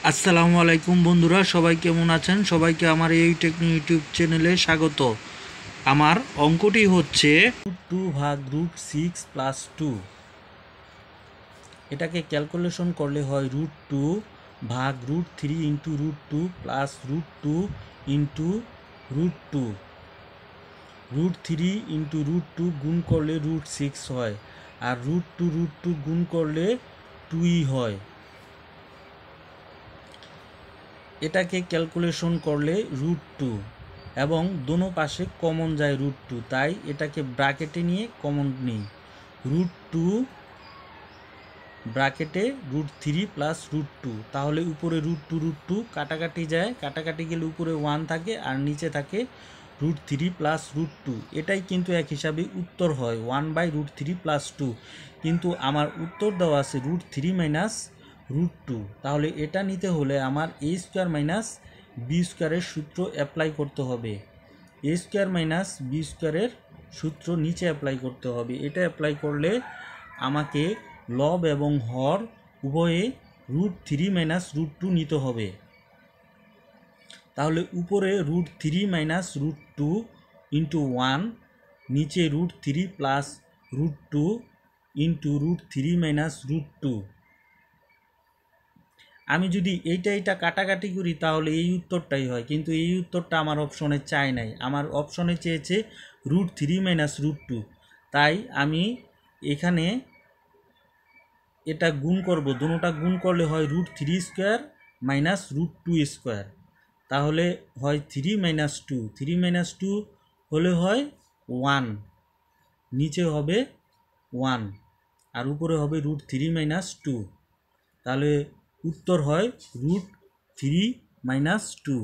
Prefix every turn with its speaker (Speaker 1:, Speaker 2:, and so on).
Speaker 1: আসসালামু আলাইকুম বন্ধুরা, সবাই কেমন আছেন? সবাইকে আমার এই টেকনিক ইউটিউব চ্যানেলে স্বাগত। আমার অঙ্কটি হচ্ছে √2/√6+2। এটাকে ক্যালকুলেশন করলে হয় √2/√3 ইন্টু √2 প্লাস √2 ইন্টু √2। √3 ইন্টু √2 গুণ করলে √6 হয়, আর √2 গুণ করলে 2ই হয়। এটাকে ক্যালকুলেশন করলে √2 এবং দোনো পাশে কমন যায় √2, তাই এটাকে ব্র্যাকেটে নিয়ে কমন নিই। √2 ব্র্যাকেটে √3 প্লাস √2, তাহলে উপরে √2 কাটাকাটি যায়, কাটাকাটি গেলে উপরে 1 থাকে আর নিচে থাকে √3 প্লাস √2। এটাই কিন্তু এক হিসাবে উত্তর হয় 1/√3 প্লাস 2, কিন্তু আমার উত্তর দেওয়া আছে √3 মাইনাস √2। তাহলে এটা নিতে হলে আমার a স্কোয়ার মাইনাস বি স্কোয়ারের সূত্র অ্যাপ্লাই করতে হবে। a স্কোয়ার মাইনাস বি স্কোয়ারের সূত্র নিচে অ্যাপ্লাই করতে হবে। এটা অ্যাপ্লাই করলে আমাকে লব এবং হর উভয়ে √3 মাইনাস √2 নিতে হবে। তাহলে উপরে √3 মাইনাস √2 ইন্টু 1, নিচে √3 প্লাস √2 ইন্টু √3 মাইনাস √2। আমি যদি এইটা কাটাকাটি করি তাহলে এই উত্তরটাই হয়, কিন্তু এই উত্তরটা আমার অপশনে চাই নাই, আমার অপশনে চেয়েছে √3 মাইনাস √2। তাই আমি এখানে এটা গুণ করব, দুটোটা গুণ করলে হয় √3 স্কোয়ার মাইনাস √2 স্কোয়ার, তাহলে হয় 3 মাইনাস 2, 3 মাইনাস 2 হলে হয় 1, নিচে হবে 1 আর উপরে হবে √3 মাইনাস 2। তাহলে উত্তর হয় √3 মাইনাস 2।